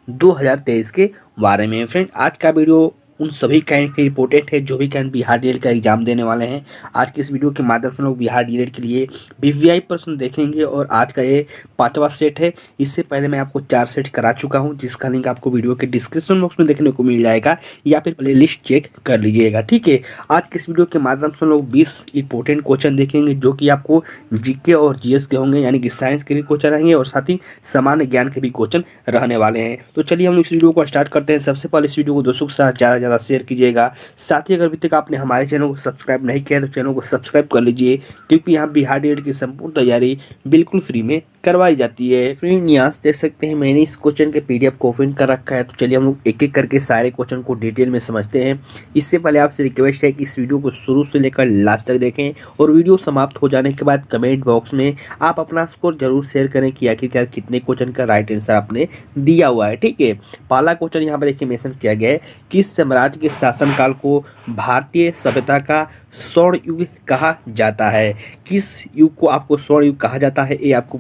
2023 के बारे में। फ्रेंड, आज का वीडियो उन सभी कैंडिडेट के रिपोर्टेड है जो भी कैंडिडेट बिहार डीएलएड का एग्जाम देने वाले हैं। आज के इस वीडियो के माध्यम से लोग बिहार डीएलएड के लिए बीवीआई प्रश्न देखेंगे और आज का ये 5वां सेट है। इससे पहले मैं आपको 4 सेट करा चुका हूं, जिसका लिंक आपको वीडियो के डिस्क्रिप्शन बॉक्स में देखने को मिल जाएगा या फिर प्ले लिस्ट चेक कर लीजिएगा। ठीक है, आज के इस वीडियो के माध्यम से लोग 20 इंपॉर्टेंट क्वेश्चन देखेंगे जो कि आपको जीके और जीएस के होंगे, यानी कि साइंस के भी क्वेश्चन रहेंगे और साथ ही सामान्य ज्ञान के भी क्वेश्चन रहने वाले हैं। तो चलिए हम लोग इस वीडियो को स्टार्ट करते हैं। सबसे पहले इस वीडियो को दोस्तों के साथ ज़्यादा शेयर कीजिएगा। साथ ही अगर अभी तक आपने हमारे चैनल को सब्सक्राइब नहीं किया तो चैनल को सब्सक्राइब कर लीजिए, क्योंकि यहाँ बिहार डीएलएड की संपूर्ण तैयारी बिल्कुल फ्री में करवाई जाती है। फ्रेंड, यहाँ से देख सकते हैं मैंने इस क्वेश्चन के पीडीएफ को ओपन कर रखा है। तो चलिए हम लोग एक एक करके सारे क्वेश्चन को डिटेल में समझते हैं। इससे पहले आपसे रिक्वेस्ट है कि इस वीडियो को शुरू से लेकर लास्ट तक देखें और वीडियो समाप्त हो जाने के बाद कमेंट बॉक्स में आप अपना स्कोर जरूर शेयर करें कि आखिरकार कितने क्वेश्चन का राइट आंसर आपने दिया हुआ है। ठीक है, पहला क्वेश्चन यहाँ पर देखिए मेंशन किया गया है, किस साम्राज्य के शासनकाल को भारतीय सभ्यता का स्वर्ण युग कहा जाता है। किस युग को आपको स्वर्ण युग कहा जाता है, ये आपको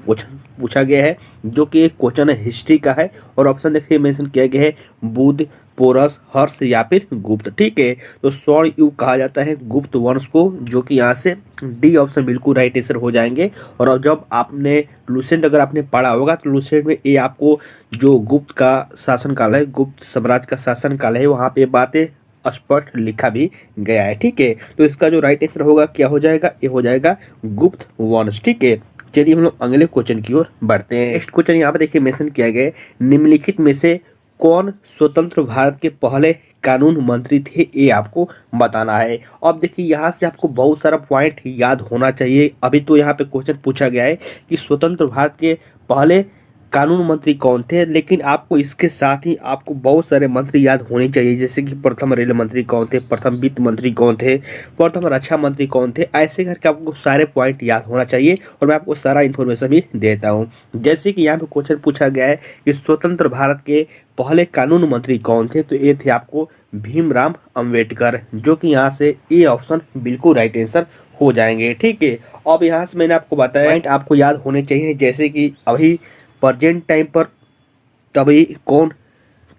पूछा गया है, जो कि एक क्वेश्चन है हिस्ट्री का है। और ऑप्शन देखिए मेंशन किया गया है बुद्ध, पोरस, हर्ष या फिर गुप्त। ठीक है, तो स्वर्ण युग कहा जाता है गुप्त वंश को, जो कि यहाँ से डी ऑप्शन बिल्कुल राइट आंसर हो जाएंगे। और अब जब आपने लूसेंट अगर आपने पढ़ा होगा तो लूसेंट में ये आपको जो गुप्त का शासनकाल है, गुप्त साम्राज्य का शासनकाल है, वहाँ पे बातें स्पष्ट लिखा भी गया है। ठीक है, तो इसका जो राइट आंसर होगा क्या हो जाएगा, ये हो जाएगा गुप्त वंश। ठीक है, चलिए हम लोग अगले क्वेश्चन की ओर बढ़ते हैं। नेक्स्ट क्वेश्चन यहाँ पे देखिए मेंशन किया गया है, निम्नलिखित में से कौन स्वतंत्र भारत के पहले कानून मंत्री थे, ये आपको बताना है। अब देखिए यहाँ से आपको बहुत सारा पॉइंट याद होना चाहिए। अभी तो यहाँ पे क्वेश्चन पूछा गया है कि स्वतंत्र भारत के पहले कानून मंत्री कौन थे, लेकिन आपको इसके साथ ही आपको बहुत सारे मंत्री याद होने चाहिए, जैसे कि प्रथम रेल मंत्री कौन थे, प्रथम वित्त मंत्री कौन थे, प्रथम रक्षा मंत्री कौन थे। ऐसे करके आपको सारे पॉइंट याद होना चाहिए और मैं आपको सारा इन्फॉर्मेशन भी देता हूँ। जैसे कि यहाँ पे क्वेश्चन पूछा गया है कि स्वतंत्र भारत के पहले कानून मंत्री कौन थे, तो ये थे आपको भीमराव अम्बेडकर, जो कि यहाँ से ए ऑप्शन बिल्कुल राइट आंसर हो जाएंगे। ठीक है, अब यहाँ से मैंने आपको बताया पॉइंट आपको याद होने चाहिए, जैसे कि अभी प्रेजेंट टाइम पर तभी कौन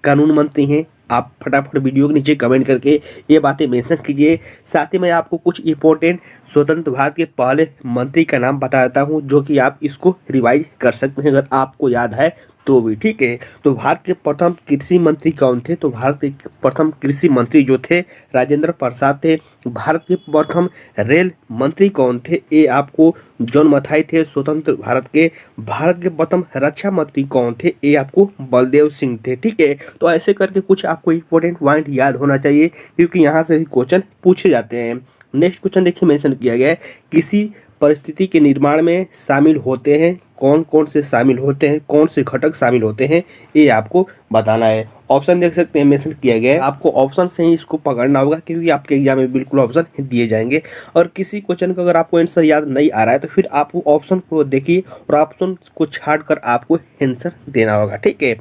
कानून मंत्री हैं, आप फटाफट वीडियो के नीचे कमेंट करके ये बातें मेंशन कीजिए। साथ ही मैं आपको कुछ इंपॉर्टेंट स्वतंत्र भारत के पहले मंत्री का नाम बताता हूँ, जो कि आप इसको रिवाइज कर सकते हैं अगर आपको याद है तो भी। ठीक है, तो भारत के प्रथम कृषि मंत्री कौन थे, तो भारत के प्रथम कृषि मंत्री जो थे राजेंद्र प्रसाद थे। भारत के प्रथम रेल मंत्री कौन थे, ये आपको जॉन मथाई थे स्वतंत्र भारत के। भारत के प्रथम रक्षा मंत्री कौन थे, ये आपको बलदेव सिंह थे। ठीक है, तो ऐसे करके कुछ आपको इंपॉर्टेंट पॉइंट याद होना चाहिए, क्योंकि यहाँ से भी क्वेश्चन पूछे जाते हैं। नेक्स्ट क्वेश्चन देखिए मेंशन किया गया है, किसी परिस्थिति के निर्माण में शामिल होते हैं, कौन कौन से शामिल होते हैं, कौन से घटक शामिल होते हैं, ये आपको बताना है। ऑप्शन देख सकते हैं मेंशन किया गया है, आपको ऑप्शन से ही इसको पकड़ना होगा, क्योंकि आपके एग्जाम में बिल्कुल ऑप्शन दिए जाएंगे। और किसी क्वेश्चन का अगर आपको आंसर याद नहीं आ रहा है तो फिर आप ऑप्शन को देखिए और ऑप्शन को छाड़ कर आपको आंसर देना होगा। ठीक है,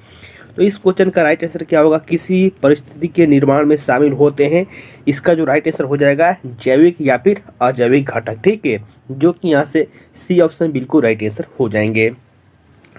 तो इस क्वेश्चन का राइट आंसर क्या होगा, किसी परिस्थिति के निर्माण में शामिल होते हैं। इसका जो राइट आंसर हो जाएगा जैविक या फिर अजैविक घटक। ठीक है, जो कि यहाँ से सी ऑप्शन बिल्कुल राइट आंसर हो जाएंगे।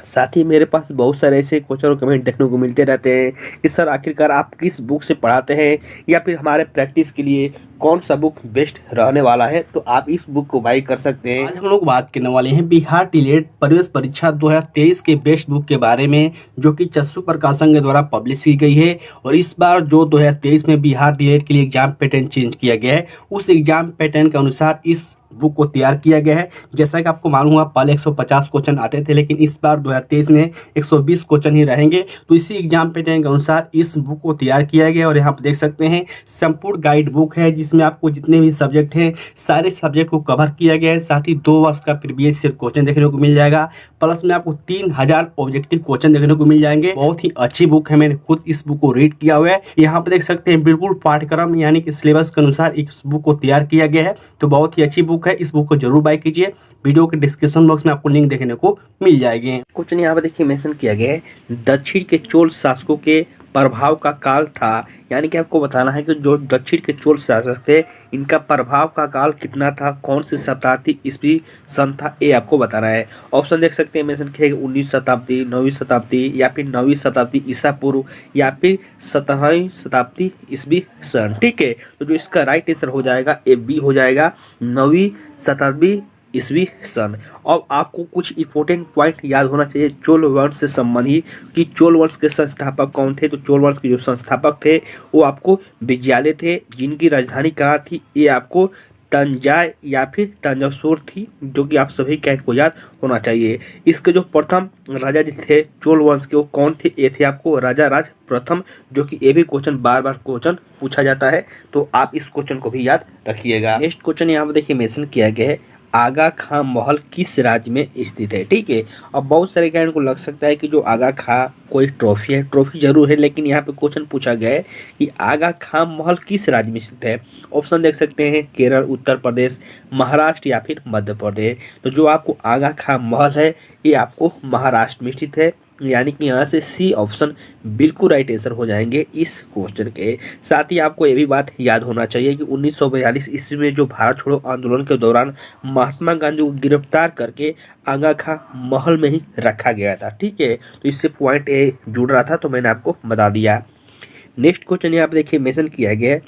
साथ ही मेरे पास बहुत सारे ऐसे क्वेश्चन और कमेंट देखने को मिलते रहते हैं कि सर आखिरकार आप किस बुक से पढ़ाते हैं, या फिर हमारे प्रैक्टिस के लिए कौन सा बुक बेस्ट रहने वाला है, तो आप इस बुक को बाई कर सकते हैं। आज हम लोग बात करने वाले हैं बिहार डीएलएड प्रवेश परीक्षा 2023 के बेस्ट बुक के बारे में, जो कि चस्सू प्रकाशन के द्वारा पब्लिश की गई है। और इस बार जो 2023 में बिहार डीएलएड के लिए एग्जाम पैटर्न चेंज किया गया है, उस एग्जाम पैटर्न के अनुसार इस बुक को तैयार किया गया है। जैसा कि आपको मालूम हुआ पहले 150 क्वेश्चन आते थे, लेकिन इस बार 2023 में 120 क्वेश्चन ही रहेंगे। तो इसी एग्जाम पैटर्न के अनुसार इस बुक को तैयार किया गया। और यहाँ पर देख सकते हैं संपूर्ण गाइड बुक है, जिसमें आपको जितने भी सब्जेक्ट हैं सारे सब्जेक्ट को कवर किया गया है। साथ ही 2 वर्ष का प्रीवियस ईयर क्वेश्चन देखने को मिल जाएगा, प्लस में आपको 3000 ऑब्जेक्टिव क्वेश्चन देखने को मिल जाएंगे। बहुत ही अच्छी बुक है, मैंने खुद इस बुक को रीड किया हुआ है। यहाँ पे देख सकते हैं बिल्कुल पाठ्यक्रम यानी कि सिलेबस के अनुसार इस बुक को तैयार किया गया है। तो बहुत ही अच्छी बुक है, इस बुक को जरूर बाय कीजिए। वीडियो के डिस्क्रिप्शन बॉक्स में आपको लिंक देखने को मिल जाएगी। क्वेश्चन यहाँ पे देखिए मेंशन किया गया है, दक्षिण के चोल शासकों के प्रभाव का काल था, यानी कि आपको बताना है कि जो दक्षिण के चोल शासक थे इनका प्रभाव का काल कितना था, कौन सी शताब्दी ईस्वी सन था, ये आपको बताना है। ऑप्शन देख सकते हैं मेंशन किया 19वीं शताब्दी, 9वीं शताब्दी या फिर 9वीं शताब्दी ईसा पूर्व या फिर 17वीं शताब्दी ईस्वी सन। ठीक है, तो जो इसका राइट आंसर हो जाएगा ए बी हो जाएगा, 9वीं शताब्दी ईस्वी सन। अब आपको कुछ इंपॉर्टेंट पॉइंट याद होना चाहिए चोल वंश से संबंधित कि चोल वंश के संस्थापक कौन थे। तो चोल वंश के जो संस्थापक थे वो आपको विजयालय थे, जिनकी राजधानी कहाँ थी, ये आपको तंजाय या फिर तंजासुर थी, जो कि आप सभी कैंट को याद होना चाहिए। इसके जो प्रथम राजा जी थे चोल वंश के वो कौन थे, ये थे आपको राजा राज प्रथम, जो कि ये भी क्वेश्चन बार बार क्वेश्चन पूछा जाता है, तो आप इस क्वेश्चन को भी याद रखिएगा। नेक्स्ट क्वेश्चन यहाँ पर देखिए मेंशन किया गया है, आगा खां महल किस राज्य में स्थित है। ठीक है, अब बहुत सारे कैंडिडेट को लग सकता है कि जो आगा खां कोई ट्रॉफी है, ट्रॉफी जरूर है, लेकिन यहाँ पे क्वेश्चन पूछा गया है कि आगा खां महल किस राज्य में स्थित है। ऑप्शन देख सकते हैं केरल, उत्तर प्रदेश, महाराष्ट्र या फिर मध्य प्रदेश। तो जो आपको आगा खां महल है ये आपको महाराष्ट्र में स्थित है, यानी कि यहाँ से सी ऑप्शन बिल्कुल राइट आंसर हो जाएंगे इस क्वेश्चन के। साथ ही आपको ये भी बात याद होना चाहिए कि 1942 ईस्वी में जो भारत छोड़ो आंदोलन के दौरान महात्मा गांधी को गिरफ्तार करके आगा खां महल में ही रखा गया था। ठीक है, तो इससे पॉइंट ए जुड़ रहा था, तो मैंने आपको बता दिया। नेक्स्ट क्वेश्चन यहाँ पे देखिए मेंशन किया गया है,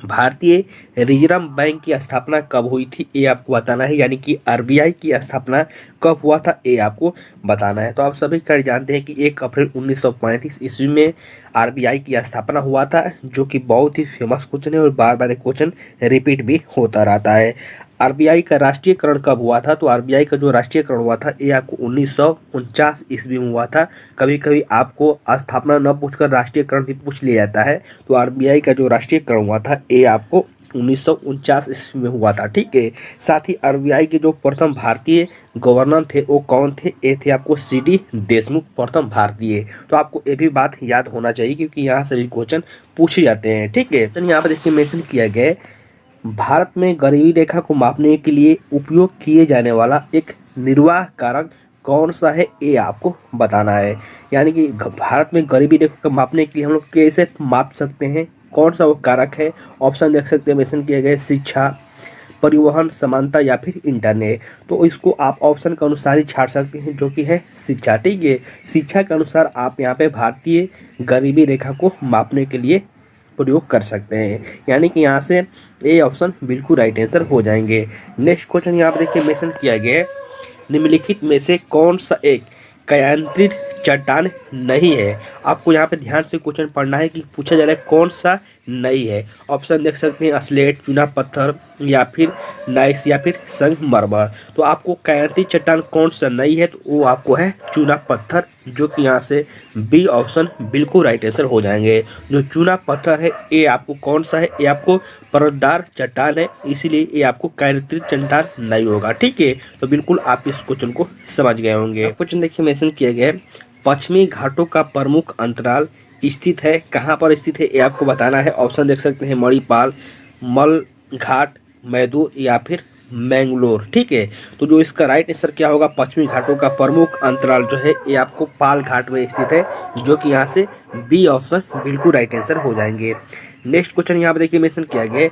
भारतीय रिजर्व बैंक की स्थापना कब हुई थी, ये आपको बताना है, यानी कि आरबीआई की स्थापना कब हुआ था ये आपको बताना है। तो आप सभी कर जानते हैं कि 1 अप्रैल 1935 ईस्वी में आरबीआई की स्थापना हुआ था, जो कि बहुत ही फेमस क्वेश्चन है और बार बार क्वेश्चन रिपीट भी होता रहता है। आरबीआई का राष्ट्रीयकरण कब हुआ था, तो आरबीआई का जो राष्ट्रीयकरण हुआ था ये आपको 1949 ईस्वी में हुआ था। कभी कभी आपको स्थापना न पूछकर राष्ट्रीयकरण भी पूछ लिया जाता है, तो आरबीआई का जो राष्ट्रीयकरण हुआ था ये आपको 1949 ईस्वी में हुआ था। ठीक है, साथ ही आरबीआई के जो प्रथम भारतीय गवर्नर थे वो कौन थे, ये थे आपको सीडी देशमुख, प्रथम भारतीय। तो आपको ये भी बात याद होना चाहिए क्योंकि यहाँ से भी क्वेश्चन पूछे जाते हैं। ठीक है, तो यहाँ पर देखिए मेंशन किया गया है, भारत में गरीबी रेखा को मापने के लिए उपयोग किए जाने वाला एक निर्वाह कारक कौन सा है, ये आपको बताना है। यानी कि भारत में गरीबी रेखा को मापने के लिए हम लोग कैसे माप सकते हैं, कौन सा वो कारक है। ऑप्शन देख सकते हैं मेंशन किए गए, शिक्षा, परिवहन, समानता या फिर इंटरनेट। तो इसको आप ऑप्शन के अनुसार ही छाड़ सकते हैं, जो कि है शिक्षा। ठीक है, शिक्षा के अनुसार आप यहाँ पे भारतीय गरीबी रेखा को मापने के लिए प्रयोग कर सकते हैं, यानी कि यहाँ से ए ऑप्शन बिल्कुल राइट आंसर हो जाएंगे। नेक्स्ट क्वेश्चन यहाँ पर देखिए मेंशन किया गया है, निम्नलिखित में से कौन सा एक कायांतरित चट्टान नहीं है। आपको यहाँ पे ध्यान से क्वेश्चन पढ़ना है कि पूछा जा रहा है कौन सा नहीं है। ऑप्शन देख सकते हैं स्लेट, चूना पत्थर या फिर नाइस या फिर संगमरमर। तो आपको कायांतरित चट्टान कौन सा नहीं है, तो वो आपको है चूना पत्थर, जो कि यहाँ से बी ऑप्शन बिल्कुल राइट आंसर हो जाएंगे। जो चूना पत्थर है ये आपको कौन सा है, ये आपको परतदार चट्टान है, इसीलिए ये आपको कायांतरित चट्टान नहीं होगा। ठीक है, तो बिल्कुल आप इस क्वेश्चन को समझ गए होंगे। क्वेश्चन देखिए मेंशन किया गया है, पश्चिमी घाटों का प्रमुख अंतराल स्थित है, कहाँ पर स्थित है ये आपको बताना है। ऑप्शन देख सकते हैं मणिपाल, मल घाट, मैदूर या फिर मैंगलोर। ठीक है, तो जो इसका राइट आंसर क्या होगा, पश्चिमी घाटों का प्रमुख अंतराल जो है ये आपको पाल घाट में स्थित है, जो कि यहाँ से बी ऑप्शन बिल्कुल राइट आंसर हो जाएंगे। नेक्स्ट क्वेश्चन यहाँ पर देखिए मेंशन किया गया है,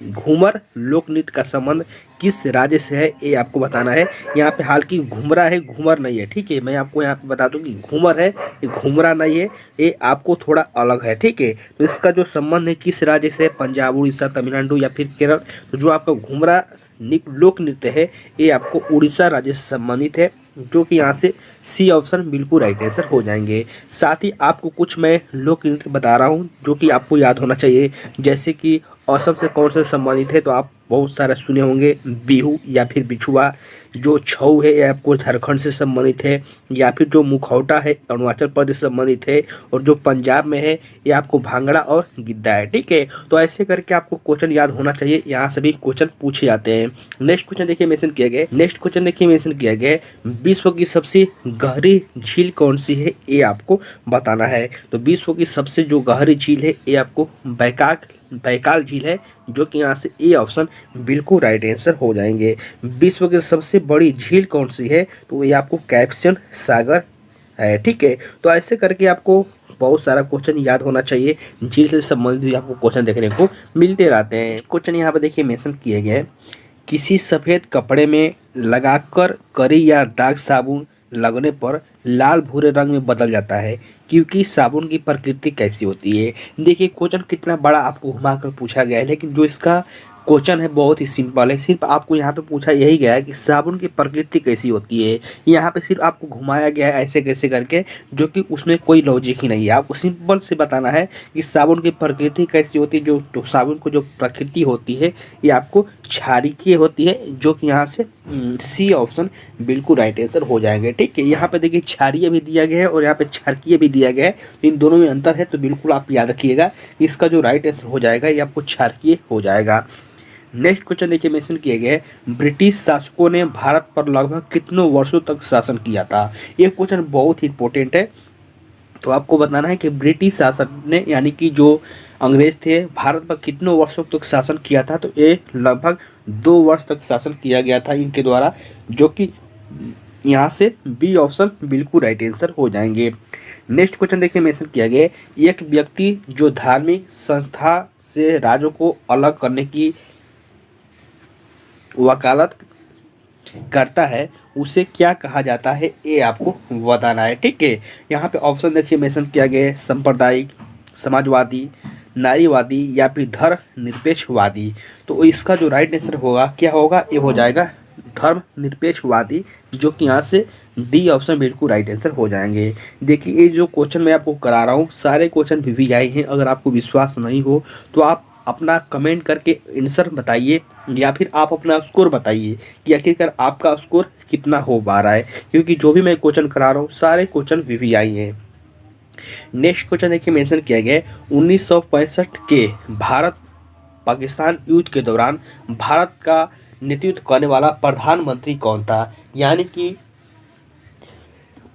घूमर लोक नृत्य का संबंध किस राज्य से है, ये आपको बताना है। यहाँ पे हालांकि घुमरा है, घूमर नहीं है। ठीक है, मैं आपको यहाँ पे बता दूं कि घूमर है, ये घुमरा नहीं है, ये आपको थोड़ा अलग है। ठीक है, तो इसका जो संबंध है किस राज्य से, पंजाब, उड़ीसा, तमिलनाडु या फिर केरल। तो जो आपका घुमरा लोक नृत्य है ये आपको उड़ीसा राज्य से संबंधित है, जो कि यहाँ से सी ऑप्शन बिल्कुल राइट आंसर हो जाएंगे। साथ ही आपको कुछ मैं लोक नृत्य बता रहा हूँ जो कि आपको याद होना चाहिए, जैसे कि असम से कौन से संबंधित है, तो आप बहुत सारे सुने होंगे, बिहू या फिर बिछुआ। जो छऊ है ये आपको झारखंड से संबंधित है, या फिर जो मुखौटा है अरुणाचल प्रदेश से संबंधित है, और जो पंजाब में है ये आपको भांगड़ा और गिद्दा है। ठीक है, तो ऐसे करके आपको क्वेश्चन याद होना चाहिए, यहाँ से भी क्वेश्चन पूछे जाते हैं। नेक्स्ट क्वेश्चन देखिए मेंशन किया गया, विश्व की सबसे गहरी झील कौन सी है, ये आपको बताना है। तो विश्व की सबसे जो गहरी झील है ये आपको बैकाल झील है, जो कि यहाँ से ए ऑप्शन बिल्कुल राइट आंसर हो जाएंगे। विश्व की सबसे बड़ी झील कौन सी है, तो ये आपको कैस्पियन सागर है। ठीक है, तो ऐसे करके आपको बहुत सारा क्वेश्चन याद होना चाहिए, झील से संबंधित भी आपको क्वेश्चन देखने को मिलते रहते हैं। क्वेश्चन यहाँ पे देखिए मेंशन किए गए हैं, किसी सफ़ेद कपड़े में लगाकर करी या दाग साबुन लगने पर लाल भूरे रंग में बदल जाता है, क्योंकि साबुन की प्रकृति कैसी होती है। देखिए क्वेश्चन कितना बड़ा आपको घुमा कर पूछा गया है, लेकिन जो इसका क्वेश्चन है बहुत ही सिंपल है। सिर्फ आपको यहाँ पे पूछा यही गया है कि साबुन की प्रकृति कैसी होती है। यहाँ पे सिर्फ आपको घुमाया गया है ऐसे कैसे करके, जो कि उसमें कोई लॉजिक ही नहीं है। आपको सिंपल से बताना है कि साबुन की प्रकृति कैसी होती है। जो तो साबुन को जो प्रकृति होती है ये आपको क्षारीय होती है, जो कि यहाँ से सी ऑप्शन बिल्कुल राइट आंसर हो जाएंगे। ठीक है, यहाँ पे देखिए क्षारीय भी दिया गया है और यहाँ पे क्षारकीय भी दिया गया है, तो इन दोनों में अंतर है। तो बिल्कुल आप याद रखिएगा, इसका जो राइट आंसर हो जाएगा ये आपको क्षारकीय हो जाएगा। नेक्स्ट क्वेश्चन देखिए मेंशन किए गए, ब्रिटिश शासकों ने भारत पर लगभग कितने वर्षों तक शासन किया था। ये क्वेश्चन बहुत ही इंपॉर्टेंट है। तो आपको बताना है कि ब्रिटिश शासन ने यानी कि जो अंग्रेज थे भारत पर कितने वर्षों तक शासन किया था। तो ये लगभग 2 वर्ष तक शासन किया गया था इनके द्वारा, जो कि यहाँ से बी ऑप्शन बिल्कुल राइट आंसर हो जाएंगे। नेक्स्ट क्वेश्चन देखिए मेंशन किया गया, एक व्यक्ति जो धार्मिक संस्था से राज्यों को अलग करने की वकालत करता है उसे क्या कहा जाता है, ये आपको बताना है। ठीक है, यहाँ पे ऑप्शन देखिए मेंशन किया गया है, सांप्रदायिक, समाजवादी, नारीवादी या फिर धर्मनिरपेक्षवादी। तो इसका जो राइट आंसर होगा क्या होगा, ये हो जाएगा धर्मनिरपेक्षवादी, जो कि यहाँ से डी ऑप्शन बिल्कुल राइट आंसर हो जाएंगे। देखिए ये जो क्वेश्चन मैं आपको करा रहा हूँ सारे क्वेश्चन VVI हैं। अगर आपको विश्वास नहीं हो तो आप अपना कमेंट करके आंसर बताइए या फिर आप अपना स्कोर बताइए कि आखिरकार आपका स्कोर कितना हो पा रहा है, क्योंकि जो भी मैं क्वेश्चन करा रहा हूँ सारे क्वेश्चन VVI हैं। नेक्स्ट क्वेश्चन देखिए मेंशन किया गया है, 1965 के भारत पाकिस्तान युद्ध के दौरान भारत का नेतृत्व करने वाला प्रधानमंत्री कौन था। यानी कि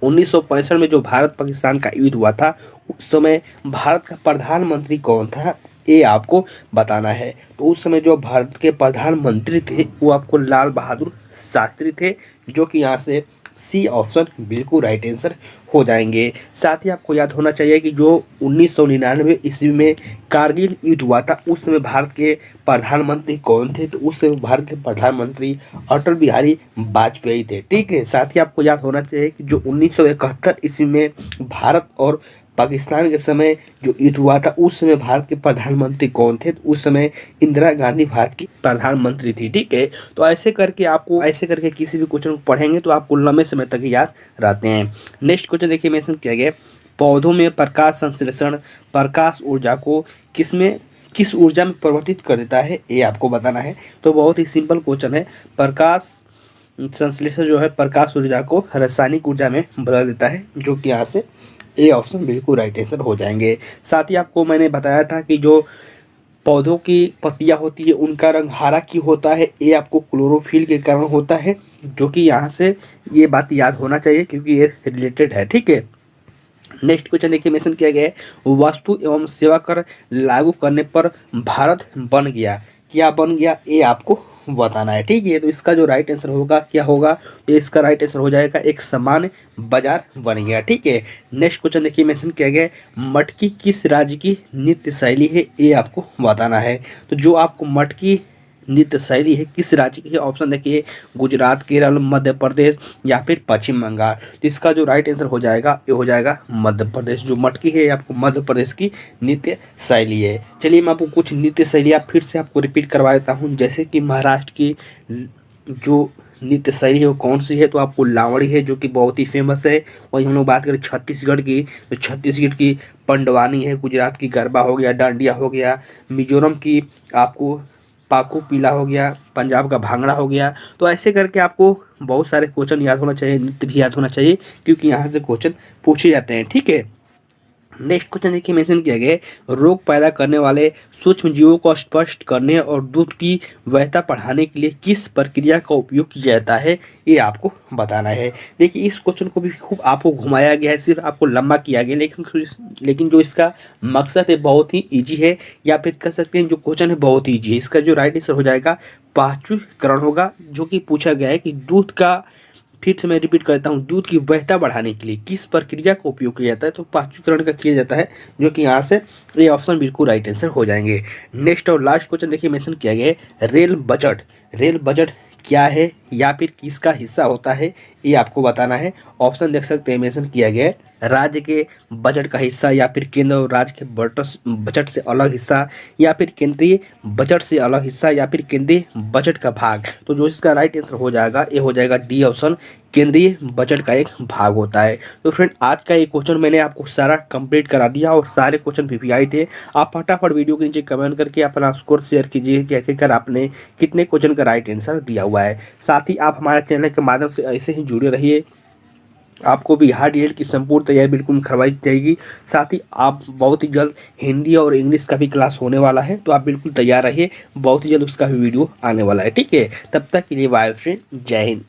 1965 में जो भारत पाकिस्तान का युद्ध हुआ था उस समय भारत का प्रधानमंत्री कौन था, ये आपको बताना है। तो उस समय जो भारत के प्रधानमंत्री थे वो आपको लाल बहादुर शास्त्री थे, जो कि यहाँ से सी ऑप्शन बिल्कुल राइट आंसर हो जाएंगे। साथ ही आपको याद होना चाहिए कि जो 1999 ईस्वी में कारगिल युद्ध हुआ था उस समय भारत के प्रधानमंत्री कौन थे। तो उस समय भारत के प्रधानमंत्री अटल बिहारी वाजपेयी थे। ठीक है, साथ ही आपको याद होना चाहिए कि जो 1971 ईस्वी में भारत और पाकिस्तान के समय जो युद्ध हुआ था उस समय भारत के प्रधानमंत्री कौन थे। तो उस समय इंदिरा गांधी भारत की प्रधानमंत्री थी। ठीक है, तो ऐसे करके किसी भी क्वेश्चन को पढ़ेंगे तो आपको लंबे समय तक याद रहते हैं। नेक्स्ट क्वेश्चन देखिए मेंशन किया गया, पौधों में प्रकाश संश्लेषण प्रकाश ऊर्जा को किस ऊर्जा में परिवर्तित कर देता है, ये आपको बताना है। तो बहुत ही सिंपल क्वेश्चन है, प्रकाश संश्लेषण जो है प्रकाश ऊर्जा को रासायनिक ऊर्जा में बदल देता है, जो कि यहाँ से ए ऑप्शन बिल्कुल राइट आंसर हो जाएंगे। साथ ही आपको मैंने बताया था कि जो पौधों की पत्तियां होती है उनका रंग हरा क्यों होता है, ये आपको क्लोरोफिल के कारण होता है, जो कि यहाँ से ये बात याद होना चाहिए क्योंकि ये रिलेटेड है। ठीक है, नेक्स्ट क्वेश्चन देखिए मेंशन किया गया है, वस्तु एवं सेवा कर लागू करने पर भारत बन गया, क्या बन गया, ये आपको बताना है। ठीक है, तो इसका जो राइट आंसर होगा क्या होगा, ये इसका राइट आंसर हो जाएगा एक समान बाजार बन गया। ठीक है, नेक्स्ट क्वेश्चन देखिए मेंशन किया गया है, मटकी किस राज्य की नृत्य शैली है, ये आपको बताना है। तो जो आपको मटकी नृत्य शैली है किस राज्य की है, ऑप्शन देखिए गुजरात, केरल, मध्य प्रदेश या फिर पश्चिम बंगाल। तो इसका जो राइट आंसर हो जाएगा ये हो जाएगा मध्य प्रदेश। जो मटकी है आपको मध्य प्रदेश की नृत्य शैली है। चलिए मैं आपको कुछ नृत्य शैलियाँ फिर से आपको रिपीट करवा देता हूँ। जैसे कि महाराष्ट्र की जो नृत्य शैली है वो कौन सी है, तो आपको लावड़ी है जो कि बहुत ही फेमस है। वही हम लोग बात करें छत्तीसगढ़ की, तो छत्तीसगढ़ की पंडवानी है, गुजरात की गरबा हो गया, डांडिया हो गया, मिजोरम की आपको पाकू पीला हो गया, पंजाब का भांगड़ा हो गया। तो ऐसे करके आपको बहुत सारे क्वेश्चन याद होना चाहिए, नृत्य भी याद होना चाहिए क्योंकि यहाँ से क्वेश्चन पूछे जाते हैं। ठीक है, नेक्स्ट क्वेश्चन देखिए मेंशन किया गया, रोग पैदा करने वाले सूक्ष्म जीवों को स्पष्ट करने और दूध की वैधता बढ़ाने के लिए किस प्रक्रिया का उपयोग किया जाता है, ये आपको बताना है। देखिए इस क्वेश्चन को भी खूब आपको घुमाया गया है, सिर्फ आपको लंबा किया गया, लेकिन जो इसका मकसद है बहुत ही ईजी है, या फिर कह सकते हैं जो क्वेश्चन है बहुत ईजी है। इसका जो राइट आंसर हो जाएगा पाचुकरण होगा, जो कि पूछा गया है कि दूध का फिर से मैं रिपीट करता हूँ, दूध की वहता बढ़ाने के लिए किस प्रक्रिया का उपयोग किया जाता है? तो पाचुकरण का किया जाता है, जो कि यहाँ से ये ऑप्शन बिल्कुल राइट आंसर हो जाएंगे। नेक्स्ट और लास्ट क्वेश्चन देखिए मेंशन किया गया है रेल बजट। रेल बजट क्या है या फिर किसका हिस्सा होता है, ये आपको बताना है। ऑप्शन देख सकते हैं मेंशन किया गया है राज्य के बजट का हिस्सा, या फिर केंद्र और राज्य के बजट से अलग हिस्सा, या फिर केंद्रीय बजट से अलग हिस्सा, या फिर केंद्रीय बजट का भाग। तो जो इसका राइट आंसर हो जाएगा ये हो जाएगा डी ऑप्शन, केंद्रीय बजट का एक भाग होता है। तो फ्रेंड आज का ये क्वेश्चन मैंने आपको सारा कंप्लीट करा दिया और सारे क्वेश्चन वीवीआई थे। आप फटाफट वीडियो के नीचे कमेंट करके अपना स्कोर शेयर कीजिए कि आखिरकार आपने कितने क्वेश्चन का राइट आंसर दिया हुआ है। साथ ही आप हमारे चैनल के माध्यम से ऐसे ही जुड़े रहिए, आपको बिहार डीएलएड की संपूर्ण तैयारी बिल्कुल करवाई जाएगी। साथ ही आप बहुत ही जल्द हिंदी और इंग्लिश का भी क्लास होने वाला है, तो आप बिल्कुल तैयार रहिए, बहुत ही जल्द उसका भी वीडियो आने वाला है। ठीक है, तब तक के लिए बाय फ्रेंड, जय हिंद।